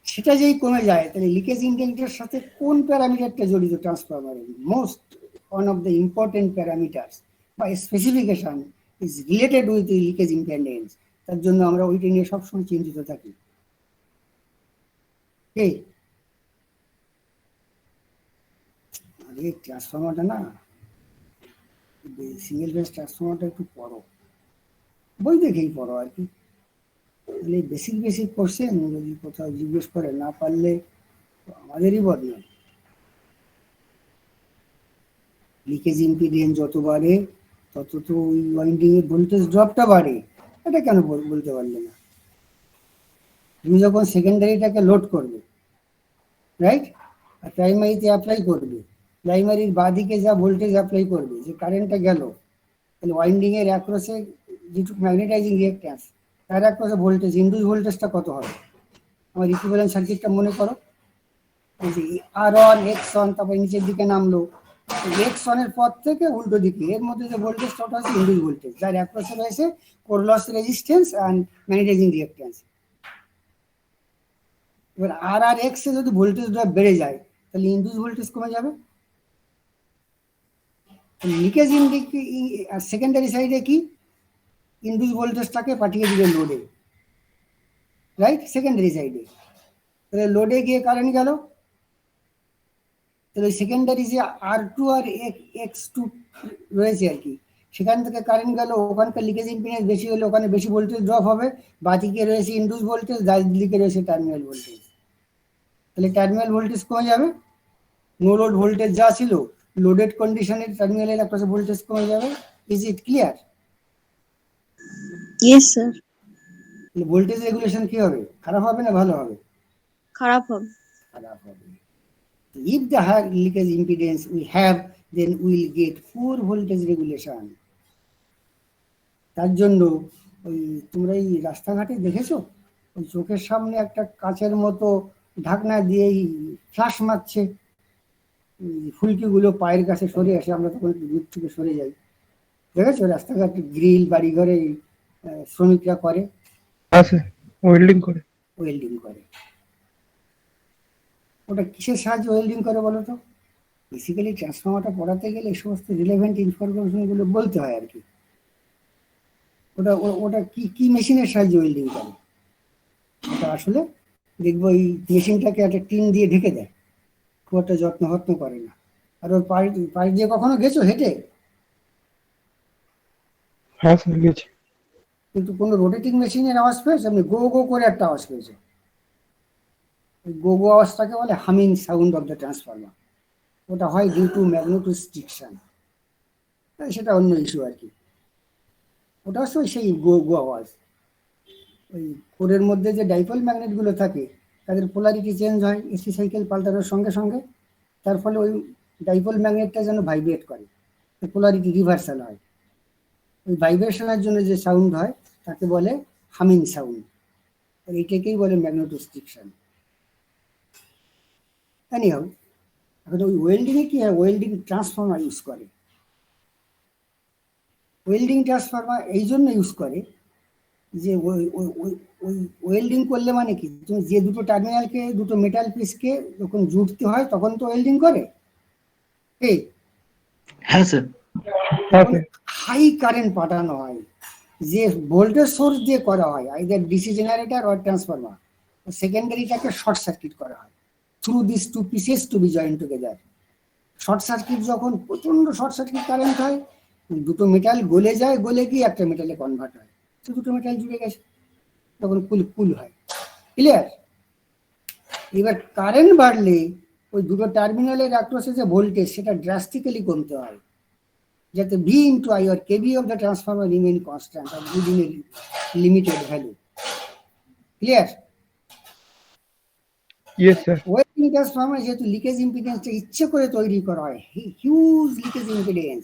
সেটা যেই কমে যায়, তাহলে লিকেজ ইন্ডেক্টরের সাথে কোন প্যারামিটারটা জড়িত ট্রান্সফরমারের? Most one of the important parameters বা specification is related with leakage impedance. তার জন্য আমরা ওইটা নিয়ে সবসময় চিন্তিত থাকি। আরে ট্রান্সফরমারটা না, সিঙ্গেল ফেজ ট্রান্সফরমারটা একটু পড়ো, বই দেখেই পড়ো আর কি। তাহলে বেসিক কোশ্চেন যদি কোথাও জিজ্ঞেস করে, না পারলে আমাদেরই বদনাম। লিকেজ ইম্পিডেন্স যত বাড়ে তত তো ওই ওয়াইন্ডিং এর ভোল্টেজ ড্রপটা বাড়ে। এটা কেন বলতে পারলে না? তুমি যখন সেকেন্ডারিটাকে লোড করবে, রাইট, আর প্রাইমারিতে অ্যাপ্লাই করবে, প্রাইমারির বাঁদিকে যা ভোল্টেজ অ্যাপ্লাই করবে, যে কারেন্টটা গেল, তাহলে ওয়াইন্ডিং এর অ্যাক্রসে যেটুকু ম্যাগনেটাইজিং রিঅ্যাক্ট্যান্স, তার অ্যাক্রসে ভোল্টেজ, ইনডিউস ভোল্টেজটা কত হবে? আমার ইকুইভ্যালেন্ট সার্কিটটা মনে করো, R1 X1, তারপর নিচের দিকে নামলো, X1 এর পর থেকে উল্টো দিকে এর মধ্যে যে ভোল্টেজটা ওটা হচ্ছে ইনডিউস ভোল্টেজ, যার অ্যাক্রসে রয়েছে core loss resistance and magnetising reactance. এবার আর এক্স এ যদি ভোল্টেজ ড্রপ বেড়ে যায়, তাহলে ইনডিউস ভোল্টেজ কমে যাবে। লিকেজ আর সেকেন্ডারি সাইডে কি, ইনডিউস ভোল্টেজটাকে পাঠিয়ে দিবে লোডে, রাইট, সেকেন্ডারি সাইডে। তাহলে লোডে গিয়ে কারেন্ট গেল, তাহলে সেকেন্ডারি যে R2 আর X2 রয়েছে আর কি, সেখান থেকে কারেন্ট গেল, ওখানকার লিকেজ ইম্পিডেন্স বেশি হলে ওখানে বেশি ভোল্টেজ ড্রপ হবে। বাদিকে রয়েছে ইনডিউস ভোল্টেজ, ডান দিকে রয়েছে টার্মিনাল ভোল্টেজ, তাহলে টার্মিনাল ভোল্টেজ কমে যাবে। নো লোড ভোল্টেজ যা ছিল, লোডেড কন্ডিশনে টার্মিনালের একটা ভোল্টেজ কমে যাবে। Is it clear? Yes sir. Voltage regulation কি হবে? খারাপ হবে না ভালো হবে? খারাপ হবে। খারাপ হবে। If the high leakage impedance we have, then we will get poor voltage regulation. তার জন্য ওই তোমরা এই রাস্তাঘাটে দেখেছো, ওই চোখের সামনে একটা কাচের মতো ঢাকনা দিয়ে ফ্লাশ মারছে, ফুলকিগুলো পায়ের কাছে সরে আসে, আমরা তখন দূর থেকে সরে যাই। দেখেছো রাস্তাঘাটে গ্রিল বাড়িঘরে শ্রমিকরা করে, ওয়েল্ডিং করে। ওটা কিসের সাহায্যে ওয়েল্ডিং করে বলো তো? বেসিক্যালি ট্রান্সফরমারটা পড়াতে গেলে এই সমস্ত রিলেভেন্ট ইনফরমেশনগুলো বলতে হয় আর কি। ওটা কি মেশিনের সাহায্যে ওয়েল্ডিং করে? ওটা আসলে দেখবো এই মেশিনটাকে একটা টিন দিয়ে ঢেকে দেয়, খুব একটা যত্ন করে না। আর ওর পাড়ি দিয়ে কখনো গেছো হেঁটে? হ্যাঁ স্যার গেছি। কিন্তু কোনো রোটেটিং মেশিনের আওয়াজ পেয়েছো? আপনি গো গো করে একটা আওয়াজ পেয়েছো, গো গো আওয়াজটাকে বলে humming sound of the transformer. ওটা হয় ডিউ টু ম্যাগনেটোস্ট্রিকশন, সেটা অন্য ইস্যু আর কি। ওটা হচ্ছে সেই গো গো আওয়াজ। ওই কোরের মধ্যে যে ডাইপোল ম্যাগনেটগুলো থাকে, তাদের পোলারিটি চেঞ্জ হয় এসি সাইকেল পাল্টানোর সঙ্গে সঙ্গে, তার ফলে ওই ডাইপোল ম্যাগনেটটা যেন ভাইব্রেট করে, পোলারিটি রিভার্সাল হয়। ওই ভাইব্রেশনের জন্য যে সাউন্ড হয় তাকে বলে হামিং সাউন্ড, এইটাকেই বলে ম্যাগনেটোস্ট্রিকশন। এনিহাউ, এখন ওই ওয়েল্ডিংয়ে কি হয়, ওয়েল্ডিং ট্রান্সফর্মার ইউজ করে। ওয়েল্ডিং ট্রান্সফর্মার এই জন্য ইউজ করে যে ওই ওয়েল্ডিং করলে মানে কি, তুমি যে দুটো টার্মিনালকে, দুটো মেটাল পিসকে যখন জুড়তে হয় তখন তো ওয়েল্ডিং করে, এই হ্যাঁ স্যার। হ্যাঁ স্যার। হাই কারেন্ট পাঠানো হয়, যে ভোল্টেজ সোর্স দিয়ে করা হয়, either DC generator or transformer, সেকেন্ডারিটাকে শর্ট সার্কিট করা হয় through this two pieces to be join together. Short circuit যখন প্রচন্ড শর্ট সার্কিট কারেন্ট হয়, দুটো মেটাল গলে যায়, গলে গিয়ে একটা মেটালে কনভার্ট হয়, তো দুটো মেটাল জুড়ে গেছে, তখন কুল হয়। ক্লিয়ার? এবার কারেন্ট বাড়লে ওই দুটো টার্মিনালের অ্যাক্রসে যে ভোল্টেজ সেটা ড্রাস্টিক্যালি কমতে হয়, যাতে V into I or kV of the transformer remain constant or within a limited value. Clear? Yes sir. Welding transformer যেহেতু লিকেজ ইম্পিডেন্সটা ইচ্ছে করে তৈরি করা হয়, হিউজ লিকেজ ইম্পিডেন্স,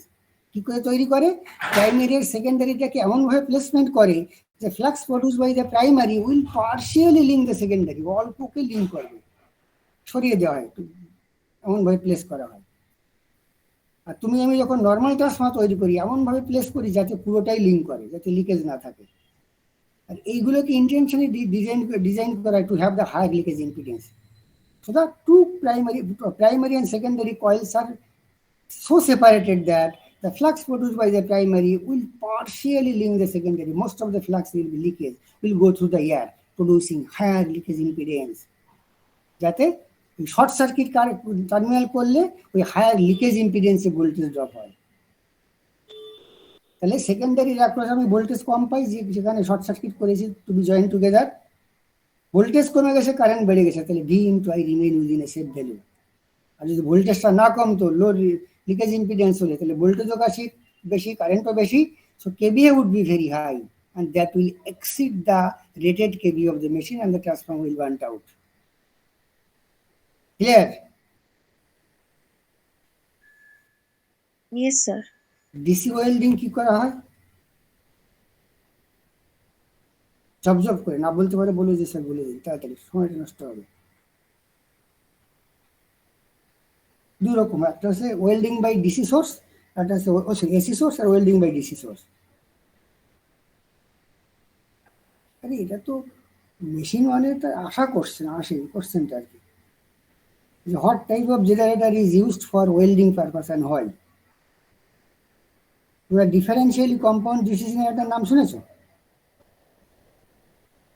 কি করে তৈরি করে, প্রাইমারি আর সেকেন্ডারিটাকে এমনভাবে প্লেসমেন্ট করে যে flux produce by the primary will partially link the secondary, অল্পকে লিঙ্ক করবে, সরিয়ে দেওয়া হয়, এমনভাবে প্লেস করা হয়। আর তুমি আমি যখন নর্মাল ট্রান্সফর্মার তৈরি করি এমনভাবে প্লেস করি যাতে পুরোটাই লিঙ্ক করে, যাতে লিকেজ না থাকে। আর এইগুলোকে ইন্টেনশনালি ডিজাইন করা to have the higher leakage impedance, so the two primary and secondary coils are so separated that the flux produced by the primary will partially link the secondary. Most of the flux will be leakage, will go through the air, producing higher leakage impedance. যাতে short circuit terminal করলে ওই higher leakage ইম্পিডেন্সে voltage drop হয়, তাহলে secondary across আমি voltage কম পাই, যেখানে শর্ট সার্কিট করেছি to be join together, voltage কমে গেছে, কারেন্ট বেড়ে গেছে, তাহলে V into I remain within a safe value. আর যদি ভোল্টেজটা না কমতো, লো লিকেজ ইম্পিডেন্স হলে, তাহলে ভোল্টেজও বেশি, কারেন্টও বেশি, so KVA would be very high and that will exceed the rated KVA of the machine and the transformer will burn out. Clear? Yes, sir. DC welding কি করা হয়, জব করে, না বলতে পারে বলে যে স্যার বলে দিন, তাড়াতাড়ি, সময়টা নষ্ট হবে। দুই রকম, একটা হচ্ছে ওয়েল্ডিং বাই ডিসি সোর্স, একটা হচ্ছে এসি সোর্স, আর ওয়েল্ডিং বাই ডিসি সোর্স। আরে এটা তো মেশিন মানে তো আশা করছেন, কোশ্চেনটা আর কি, যে what type of generator is used for welding purpose and why. তোমরা ডিফারেন্সিয়ালি কম্পাউন্ড ডিসি জেনারেটর নাম শুনেছো?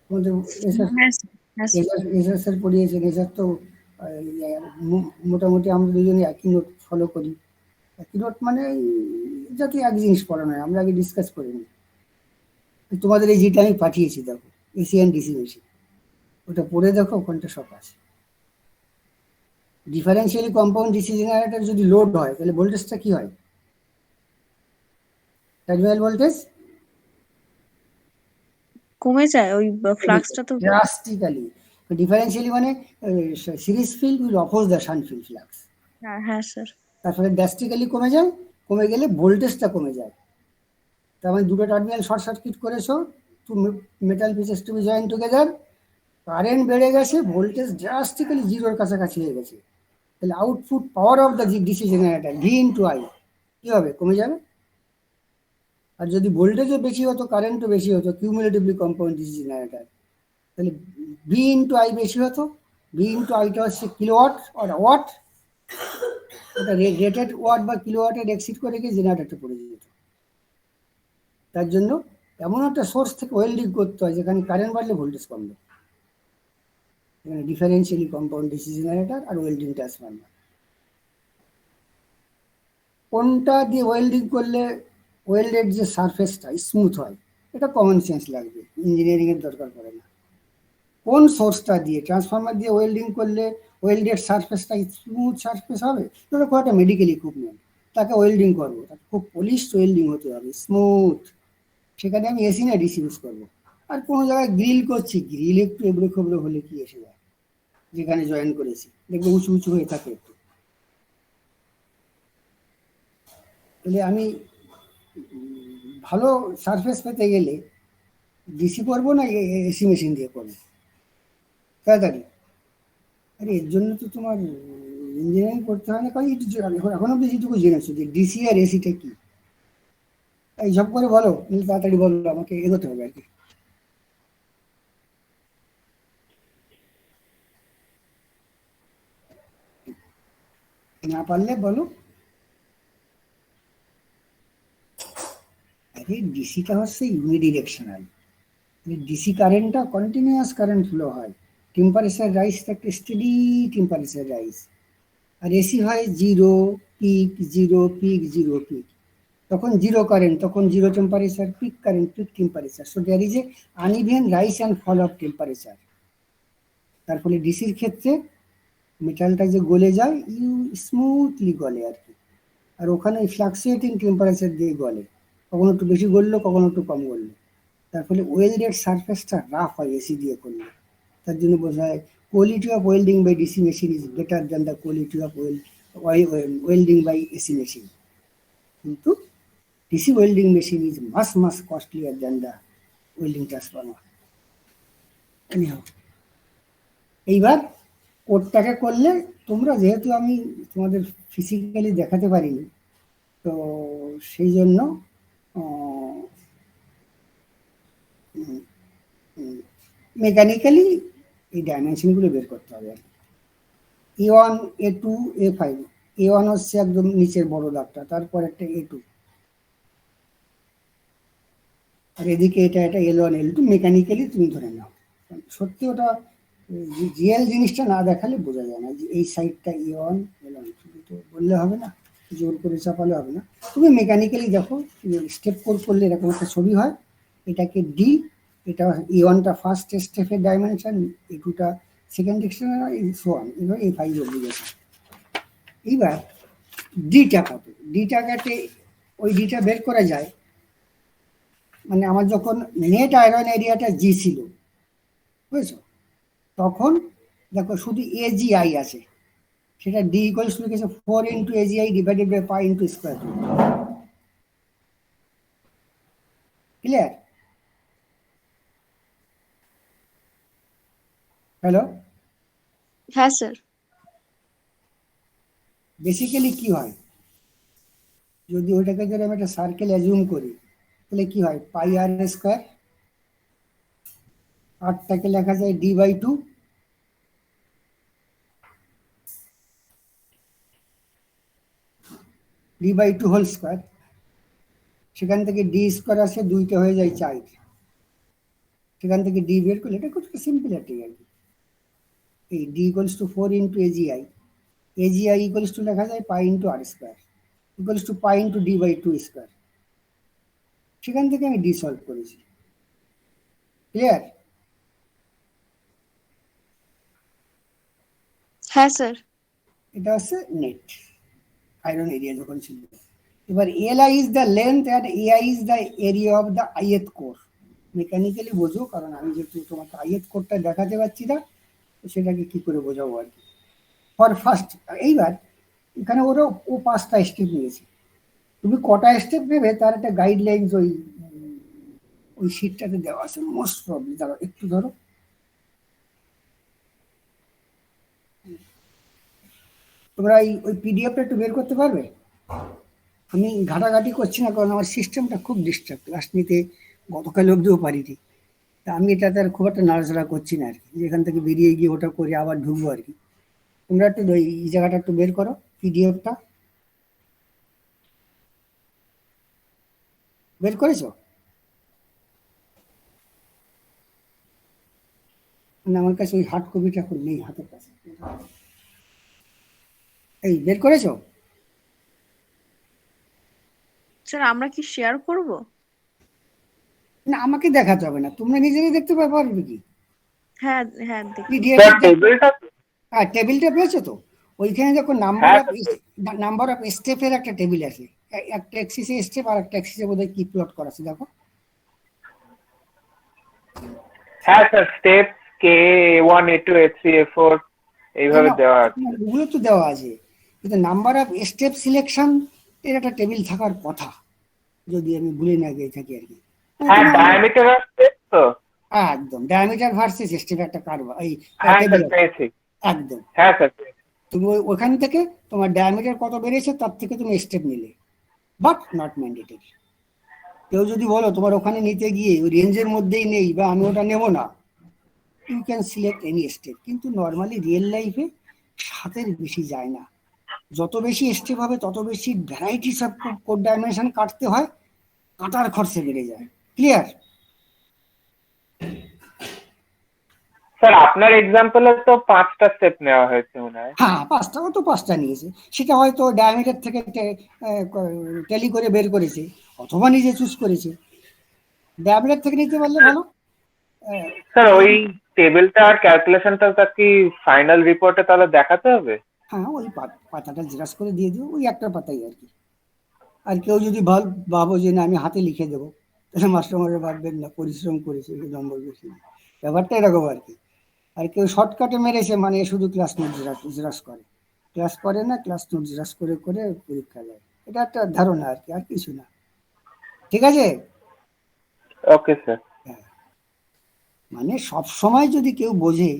তোমাদের এসএস পড়িয়েছেন, এসএস তো মোটামুটি আমরা দুজনে একই নোট ফলো করি। একই নোট মানে যাতে এক জিনিস পড়ানো হয়, আমরা আগে ডিসকাস করিনি। তোমাদের এই যেটা আমি পাঠিয়েছি দেখো, এসিয়ান ডিসি মেশিন, ওটা পড়ে দেখো, ওখানটা সব আছে। ডিফারেন্সিয়ালি কম্পাউন্ড ডিসি জেনারেটর যদি লোড হয় তাহলে ভোল্টেজটা কি হয়, টার্মিনাল ভোল্টেজ কমে যায়, ওই ফ্লাক্সটা তো ড্রাস্টিক্যালি। ডিফারেন্সিয়ালি মানে series field will oppose the shunt field flux. হ্যাঁ স্যার। তারপরে ড্রাস্টিক্যালি কমে যায়, কমে গেলে ভোল্টেজটা কমে যায়। তার মানে দুটো টার্মিনাল শর্ট সার্কিট করেছো, two metal pieces to be join together, current বেড়ে গেছে, ভোল্টেজ ড্রাস্টিক্যালি জিরোর কাছাকাছি হয়ে গেছে, তাহলে output power of the DC generator V into I কি হবে, কমে যাবে। আর যদি ভোল্টেজও বেশি হতো, কারেন্টও বেশি হতো, কিউমুলেটিভলি কম্পাউন্ড ডিসি জেনারেটর, তাহলে V into I বেশি হতো। V into Iটা হচ্ছে কিলোওয়াট আর ওয়াট, ওটা রেটেড ওয়াট বা কিলোওয়াটের এক্সিড করে গিয়ে জেনারেটরটা পড়ে যেত। তার জন্য এমন একটা সোর্স থেকে ওয়েল্ডিং করতে হয় যেখানে কারেন্ট বাড়লে ভোল্টেজ কমবে। এখানে ডিফারেন্সিয়ালি কম্পাউন্ড ডিসি জেনারেটর আর ওয়েল্ডিং ট্রান্সফর্মার, কোনটা দিয়ে ওয়েল্ডিং করলে ওয়েল্ডের যে সারফেসটা স্মুথ হয়, এটা কমন সেন্স লাগবে, ইঞ্জিনিয়ারিং এর দরকার পড়ে না। কোন সোর্সটা দিয়ে, ট্রান্সফর্মার দিয়ে ওয়েল্ডিং করলে ওয়েল্ডের সারফেসটা স্মুথ সারফেস হবে, ধরো কোনো একটা মেডিকেল ইকুইপমেন্ট, তাকে ওয়েল্ডিং করবো, তাকে খুব পলিশ ওয়েল্ডিং হতে হবে, স্মুথ, সেখানে আমি এসি না ডিসি ইউজ করবো। আর কোনো জায়গায় গ্রিল করছি, গ্রিল একটু এবড়ো খেবড়ো হলে কি এসে যায়, যেখানে জয়েন করেছি দেখবো উঁচু উঁচু হয়ে থাকে একটু। তাহলে আমি ভালো সারফেস পেতে গেলে ডিসি করবো না এসি মেশিন দিয়ে করবো তাড়াতাড়ি? আরে এর জন্য তো তোমার ইঞ্জিনিয়ারিং করতে হয় না, কারণ এখন অব্দি যেটুকু জেনেছো যে ডিসি আর এসিটা কি, এই সব করে বলো, তাড়াতাড়ি বলো, আমাকে এগোতে হবে আর কি। না পারলে বলো। আরে ডিসিটা হচ্ছে ইউনিডিরেকশনাল, ডিসি কারেন্টটা কন্টিনিউয়াস কারেন্ট ফ্লো হয়, টেম্পারেচার রাইজ থাকে, স্টেডি টেম্পারেচার রাইজ। আর এসি হয় zero peak, zero peak, zero peak, তখন জিরো কারেন্ট, তখন zero temperature, peak current, peak temperature. So there is a uneven rise and fall of temperature. তার ফলে ডিসির ক্ষেত্রে মেটালটা যে গলে যায় স্মুথলি গলে আর কি, আর ওখানে ফ্লাকচুয়েটিং টেম্পারেচার দিয়ে গলে, কখনো একটু বেশি গললো, কখনো একটু কম গললো। তার ফলে ওয়েল্ডেড সারফেসটা রাফ হয় এসি দিয়ে করলে। তার জন্য বোঝায় quality of welding by DC machine is better than the quality of welding by AC machine. কিন্তু DC welding machine is much costlier than the welding transformer. এইবার কোডটাকে করলে তোমরা, যেহেতু আমি তোমাদের ফিজিক্যালি দেখাতে পারিনি, তো সেই জন্য মেকানিক্যালি এই ডাইমেনশনগুলো বের করতে হবে। A1, A2, A5। A1 হচ্ছে একদম নিচের বড় দাগটা, তারপর একটা A2, আর এদিকে এটা L1, L2 মেকানিক্যালি তুমি ধরে নাও। সত্যি ওটা রিয়েল জিনিসটা না দেখালে বোঝা যায় না যে এই সাইডটা A1, L1, শুধু তো বললে হবে না, জোর করে চাপালে হবে না। তুমি মেকানিক্যালি দেখো, স্টেপ করলে এরকম একটা ছবি হয়, এটাকে ডি, এটা A1টা ফার্স্ট স্টেপের ডাইমেনশন, A2টা সেকেন্ড সেকশন, এবার A5 অব্দি গেছে। এইবার ডিটা কত, ডিটা কাটে ওই ডিটা বের করা যায়। মানে আমার যখন নেট আয়রন এরিয়াটা জি ছিল, বুঝেছো, তখন দেখো শুধু AGI আছে, সেটা ডি ইকুয়ালস টু লিখেছে 4 into AGI divided by pi into square root. Clear? Hello? হ্যাঁ স্যার। বেসিক্যালি কি হয়, যদি ওইটাকে যদি আমি একটা সার্কেল অ্যাজিউম করি, তাহলে কি হয়, পাই আর স্কোয়ার, আরটাকে লেখা যায় D/2, D/2 হোল স্কোয়ার, সেখান থেকে ডি স্কোয়ার আসে, দুইটা হয়ে যায় 4, সেখান থেকে ডি বের করলে, এটা খুব সিম্পল আর কি। এই D equals to 4 into AGI, AGI equals to লেখা যায় pi into R square equals to pi into D/2 square. সেখান থেকে আমি ডি সলভ করেছি। ক্লিয়ার? হ্যাঁ স্যার। এটা হচ্ছে নেট আয়রন এরিয়া যখন ছিল। এবার Li is the length and Ai is the area of the ith core. Mechanically বোঝো, কারণ আমি যেহেতু তোমাকে ith কোরটা দেখাতে পারছি না, তো সেটাকে কি করে বোঝাবো আর কি। ফর ফার্স্ট, এইবার এখানে ও 5টা স্টেপ নিয়েছে, তুমি কটা স্টেপ নেবে তার একটা গাইডলাইন্স ওই শিটটাতে দেওয়া আছে মোস্ট প্রবলি। দাঁড়াও একটু ধরো, তোমরা ওই পিডিএফটা একটু বের করতে পারবে? আমি ঘাটাঘাটি করছি না, কারণ আমার সিস্টেমটা খুব ডিস্টার্ব, ক্লাস নিতে গতকাল অবধিও পারিনি। তা আমি এটাতে আর খুব একটা নাড়াচাড়া করছি না আর কি, যেখান থেকে বেরিয়ে গিয়ে ওটা করে আবার ঢুকবো আর কি। তোমরা একটু এই জায়গাটা একটু বের করো, পিডিএফটা বের করেছো? মানে আমার কাছে ওই হার্ড কপিটা এখন নেই হাতের কাছে। এই বের করেছো? স্যার আমরা কি শেয়ার করব? না, আমাকে দেখাতে হবে না, তোমরা নিজেরাই দেখতে পারবে কি। হ্যাঁ হ্যাঁ দেখি। পিডিএফ টেবিলটা হ্যাঁ, টেবিলটা পেয়েছো তো? ওইখানে দেখো নাম্বার অফ স্টেপের একটা টেবিল আছে, একটা এক্সিসে স্টেপ আর একটা এক্সিসে বোধহয় কি প্লট করা আছে, দেখো। হ্যাঁ sir, step A1, A2, A3, A4 এইভাবে দেওয়া আছে। ওগুলো তো দেওয়া আছে, কিন্তু নাম্বার অফ স্টেপ সিলেকশন এর একটা টেবিল থাকার কথা। যদি আমি ভুলে না গিয়ে থাকি আর কি। হ্যাঁ, ডায়ামিটার আর স্টেপ তো। একদম ডায়ামিটার ভার্সেস স্টেপ একটা কার্ভ, এই হ্যাঁ স্যার, টেবিল পেয়েছি। একদম। হ্যাঁ স্যার, তুমি ওখান থেকে তোমার ডায়ামিটার কত বেড়েছে তার থেকে তুমি স্টেপ নিলে, বাট নট ম্যান্ডেটরি। কেউ যদি বলো তোমার ওখানে নিতে গিয়ে ওই রেঞ্জের মধ্যেই নেই বা আমি ওটা নেবো না, you can select any step. কিন্তু নর্মালি রিয়েল লাইফে 7-এর বেশি যায় না। যত বেশি স্টেপ হবে তত বেশি ভ্যারাইটিস অফ কোড ডাইমেনশন কাটতে হয়, কাটার খরচে বেড়ে যায়। ক্লিয়ার? স্যার আপনার এক্সাম্পলে তো 5টা স্টেপ নেওয়া হয়েছে মনে হয়। হ্যাঁ, 5টাও তো 5টা নিয়েছে, সেটা হয়তো ডায়ামিটার থেকে ট্যালি করে বের করেছে অথবা নিজে চুজ করেছে। ডায়ামিটার থেকে নিতে পারলে ভালো। স্যার ওই টেবিলটা আর ক্যালকুলেশনটা কি ফাইনাল রিপোর্টে তাহলে দেখাতে হবে? হ্যাঁ, ওই পাতাটা জেরাস করে দিয়ে দিও, ওই একটা পাতাই আর কি। আর কেউ যদি ভাবো যে না আমি হাতে লিখে দেবো, তাহলে মাস্টারমশাই ভাববেন না পরিশ্রম করেছে, নম্বর বেশি। ব্যাপারটা এরকম আর কি। আর কেউ শর্টকাটে মেরেছে মানে শুধু ক্লাস নোট জেরাস করে, ক্লাস করে না, ক্লাস নোট জেরাস করে করে পরীক্ষা দেয়। এটা একটা ধারণা আর কি, আর কিছু না। ঠিক আছে? Okay sir. মানে সব সময় যদি কেউ বোঝে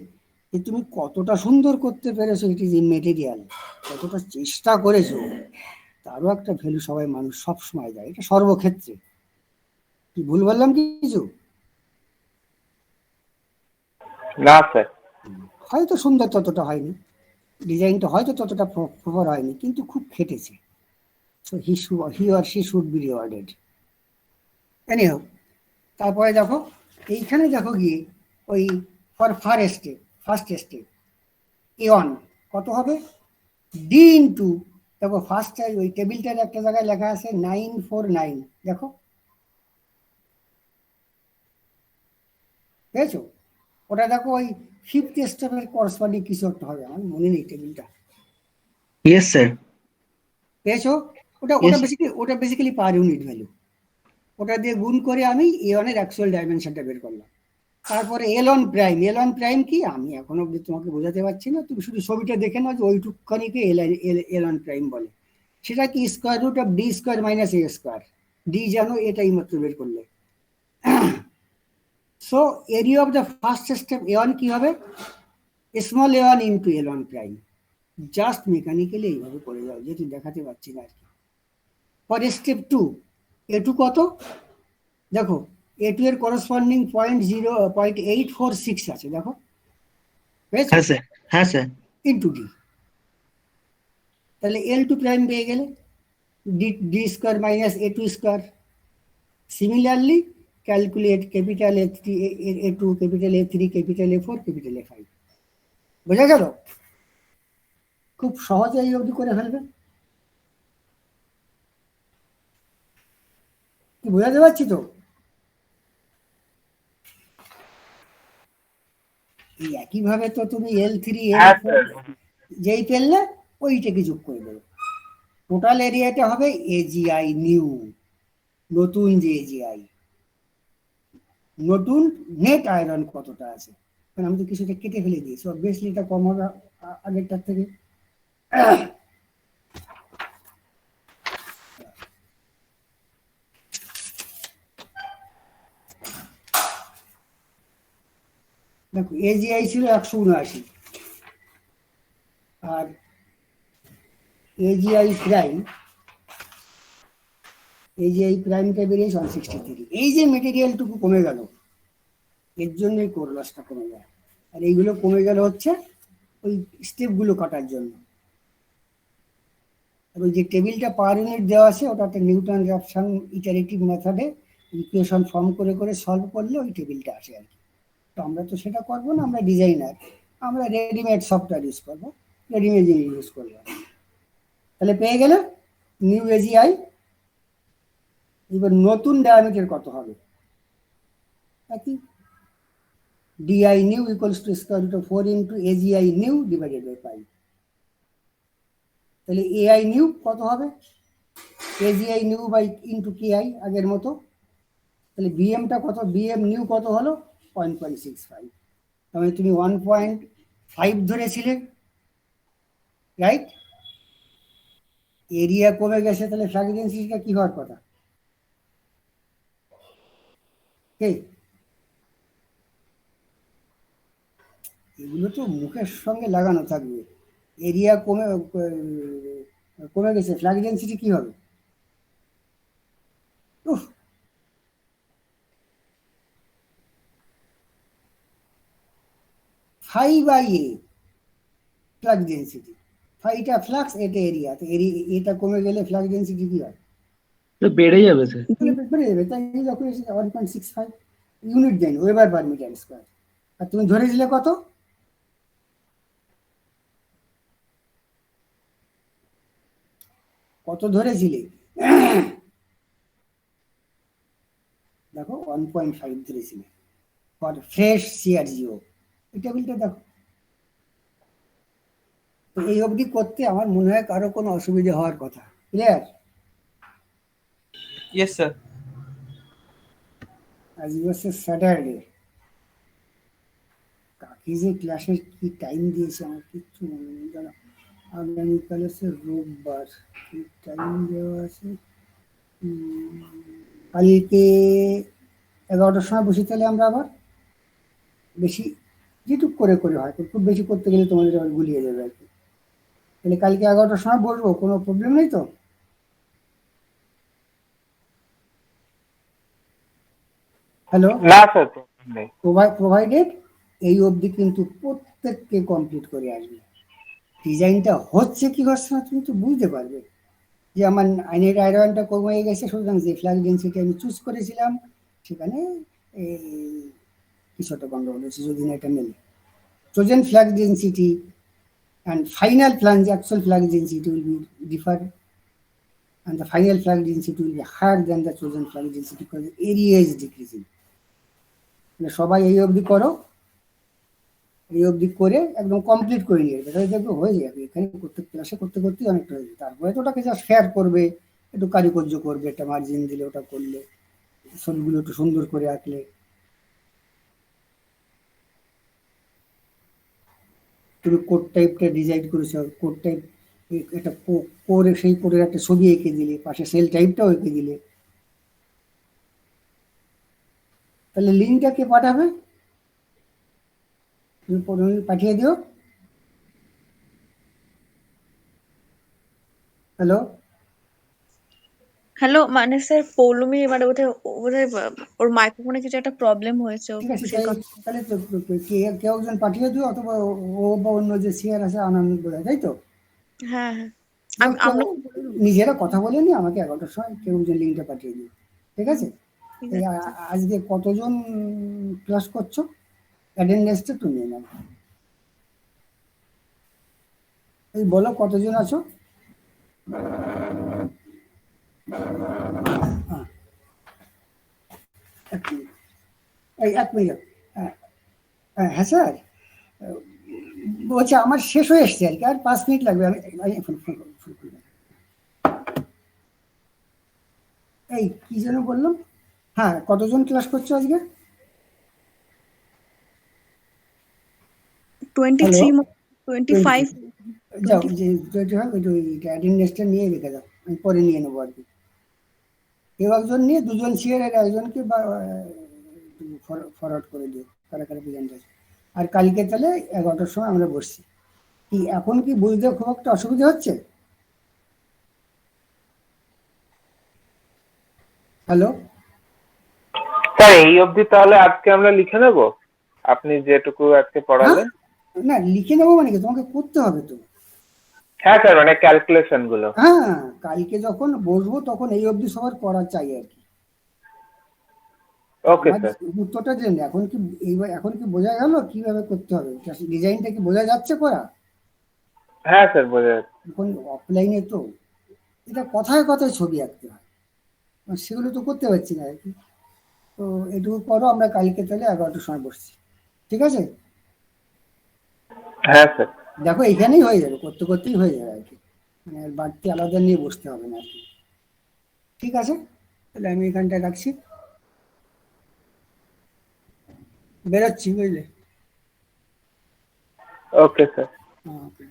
যে তুমি কতটা সুন্দর করতে পেরেছো, ইট ইজ ইমমেটেরিয়াল, কতটা চেষ্টা করেছো, তারও একটা ভ্যালু সবাই মানুষ সব সময় দেয়, এটা সর্বক্ষেত্রে। কি ভুল বললাম কিছু? না স্যার। হয়তো সুন্দর ততটা হয়নি, ডিজাইনটা হয়তো ততটা প্রপার হয়নি, কিন্তু খুব খেটেছে। So he or she should be rewarded. Anyhow, তারপরে দেখো এইখানে দেখো গিয়ে ওই ফর ফার্স্ট স্টেপ A1 কত হবে? ডি ইন্টু, দেখো ফার্স্ট ওই টেবিলটার একটা জায়গায় লেখা আছে 949, দেখো পেয়েছো? ওটা দেখো ওই 5th স্টেপের করসপন্ডিং কিছু একটা হবে, আমার মনে নেই টেবিলটা। Yes, sir. পেয়েছো? ওটা Yes. ওটা বেসিক্যালি পার ইউনিট ভ্যালু। ওটা দিয়ে গুণ করে আমি A1 এর অ্যাকচুয়াল ডাইমেনশনটা বের করলাম। তারপরে L1 প্রাইম কি আমি এখন অব্দি তোমাকে বোঝাতে পারছি না, তুমি শুধু ছবিটা দেখে নাও যে ওইটুকখানিকে L1 প্রাইম বলে। সেটা কি square root of D square minus A square. D জানো, এটাই মাত্র বের করলে। So area of the first step A1 কি হবে? Small a1 into L1 prime. Just mechanically এইভাবে করে যাও, যেহেতু দেখাতে পারছি না আর কি। পরে স্টেপ 2, A2 কত? দেখো A2 এর করসপন্ডিং 0.846 আছে, দেখো পেয়েছো? হ্যাঁ স্যার, হ্যাঁ স্যার। ইন্টু ডি, তাহলে L2 প্রাইম পেয়ে গেলে, D square minus A2 square. Similarly calculate capital A3, A2, capital A3, capital A4, capital A5। বোঝা গেল? খুব সহজে এই অবধি করে ফেলবে। কি বোঝাতে পারছি তো? এই একইভাবে তো তুমি L3, হ্যাঁ L4 স্যার। যেই পেলে ওইটাকে যোগ করে দেবে। টোটাল এরিয়াটা হবে AGI নিউ, নতুন যে AGI, নতুন নেট আয়রন কতটা আছে। কারণ আমি তো কিছুটা কেটে ফেলে দিয়েছি, অবভিয়াসলি এটা কম হবে আগেরটার থেকে। দেখো AGI ছিল 179, আর AGI প্রাইমটা বেরিয়েছে 163। এই যে মেটেরিয়ালটুকু কমে গেল, এর জন্যই কোর লসটা কমে যায়। আর এইগুলো কমে গেল হচ্ছে ওই স্টেপগুলো কাটার জন্য। আর ওই যে টেবিলটা পার ইউনিট দেওয়া আছে, ওটা একটা নিউটন র্যাপসন ইটারেটিভ মেথডে ইকুয়েশন ফর্ম করে করে সলভ করলে ওই টেবিলটা আসে আর কি। তো আমরা তো সেটা করবো না, আমরা ডিজাইনার, আমরা রেডিমেড সফটওয়্যার ইউজ করবো, রেডিমেড জিনিস ইউজ করবো। তাহলে পেয়ে গেলে নিউ AGI। এবার নতুন ডায়ামিটার কত হবে? একই, DI new equals to square root of 4 into AGI new divided by pi। তাহলে AI new কত হবে? AGI new by into KI আগের মতো। তাহলে BM টা কত? BM new কত হলো? 0.65। তাহলে তুমি 1.5 ধরেছিলে, রাইট? এরিয়া কমে গেছে, তাহলে ফ্ল্যাগ ডেনসিটিটা কি হওয়ার কথা? কে? এগুলো তো মুখের সঙ্গে লাগানো থাকবে। এরিয়া কমে গেছে, ফ্ল্যাগ ডেন্সিটি কি হবে? উফ, phi by A flux density, ফাইটা ফ্লাক্স, এটা এরিয়া, তো এটা কমে গেলে ফ্ল্যাগ ডেন্সিটি কি হয়? তো বেড়ে যাবে স্যার। বেড়ে যাবে। তাই যখন 1.65 ইউনিট দেন ওয়েবার পার মিটার স্কোয়ার, আর তুমি ধরেছিলে কত? কত ধরেছিলে? দেখো 1.5 ধরেছিলে ফর ফ্রেশ সিআরজিও। এই টেবিলটা দেখো। তো এই অবধি করতে আমার মনে হয় কারো কোনো অসুবিধা হওয়ার কথা। ক্লিয়ার? Yes, sir. আজ হচ্ছে স্যাটারডে। কাকি যে ক্লাসের কি টাইম দিয়েছে আমার কিচ্ছু মনে নেই। দাঁড়া, আগামীকাল হচ্ছে রোববার, কি টাইম দেওয়া আছে? কালকে 11টার সময় বসি, তাহলে আমরা আবার বেশি যেটুক করে হয়, খুব বেশি করতে গেলে তোমাদের আবার গুলিয়ে যাবে আর কি। তাহলে কালকে 11টার সময় বসবো, কোনো প্রবলেম নেই তো? হ্যালো, না স্যার, নেই। প্রোভাইডেড এই অবধি কিন্তু প্রত্যেককে কমপ্লিট করে আসবে। ডিজাইনটা হচ্ছে কি হচ্ছে না তুমি তো বুঝতে পারবে যে আমার আইনের আয়রনটা কমে গেছে, সুতরাং যে ফ্ল্যাগ ডেন্সিটি আমি চুজ করেছিলাম সেখানে কিছু একটা গন্ডগোল হয়েছে যদি না এটা মেলে। Trojan flag density and final actual flag density will be different, and the final flag density will be higher than the Trojan flag density because the area is decreasing. সবাই এই অবধি করো, এই অবধি করে একদম কমপ্লিট করে নিয়ে যাবে, দেখবে হয়ে যাবে। এখানে প্রত্যেক ক্লাসে করতে করতেই অনেকটা হয়ে যাবে। তারপরে তো ওটাকে জাস্ট শেয়ার করবে, একটু কারিকর্য করবে, একটা মার্জিন দিলে, ওটা করলে, ছবিগুলো একটু সুন্দর করে আঁকলে। তুমি কোড টাইপটা ডিজাইন করেছো, কোড টাইপ একটা কোরে, সেই কোডের একটা ছবি এঁকে দিলে, পাশে সেল টাইপটাও এঁকে দিলে, তাহলে লিঙ্কটা কে পাঠাবে? তুমি পাঠিয়ে দিও। হ্যালো হ্যালো, মানে স্যার পৌলমি মানে বোধহয় ওর মাইক্রোফোনে কিছু একটা প্রবলেম হয়েছে, ঠিক আছে, সেই কারণে। তাহলে তো কেউ একজন পাঠিয়ে দিও, অথবা ও বা অন্য যে শেয়ার আছে আনন্দ বোঝায়, তাই তো? হ্যাঁ হ্যাঁ, আমরা নিজেরা কথা বলে নি, আমাকে 11টার সময় কেউ একজন লিঙ্কটা পাঠিয়ে দিও, ঠিক আছে? ঠিক এই আছে। আজকে কতজন ক্লাস করছো? অ্যাটেন্ডেন্সটা একটু নিয়ে নাও। এই বলো কতজন আছো? এক মিনিট। হ্যাঁ স্যার, বলছে আমার শেষ হয়ে এসছে আর কি, আর 5 মিনিট লাগবে। এই কি যেন বললাম? হ্যাঁ, কতজন ক্লাস করছো আজকে? 23 25 যাও, যে অ্যাটেন্ডেন্সটা নিয়ে রেখে দাও, আমি পরে নিয়ে নেবো আর কি। কেউ একজন নিয়ে 2জন শেয়ারের একজনকে ফরওয়ার্ড করে দিও, কারা কারা প্রেজেন্ট আছে। আর কালকে তাহলে 11টার সময় আমরা বসছি। কি এখন কি বুঝতে খুব একটা অসুবিধা হচ্ছে? হ্যালো স্যার, এই অবধি তাহলে আজকে আমরা লিখে নেব, আপনি যেটুকু আজকে পড়ালেন। না, লিখে নেবো মানে কি, তোমাকে করতে হবে তো। হ্যাঁ স্যার, মানে ক্যালকুলেশন গুলো। হ্যাঁ, কালকে যখন বসবো তখন এই অবধি সবার করা চাই আর কি। Okay sir. উত্তরটা জেনে এখন কি বোঝা গেল কিভাবে করতে হবে? ডিজাইনটা কি বোঝা যাচ্ছে করা? হ্যাঁ স্যার, বোঝা যাচ্ছে। এখন অফলাইনে তো এটা কথায় কথায় ছবি আঁকতে হয়, সেগুলো তো করতে পারছি না আর কি। তো এটুকু করো, আমরা কালকে তাহলে 11টার সময় বসছি, ঠিক আছে? হ্যাঁ স্যার। দেখো এখানেই হয়ে যাবে, করতে করতেই হয়ে যাবে আর কি, মানে আর বাড়তি আলাদা নিয়ে বসতে হবে না আর কি। ঠিক আছে, তাহলে আমি এখানটা রাখছি, বেরোচ্ছি, বুঝলে? Okay sir. ওকে।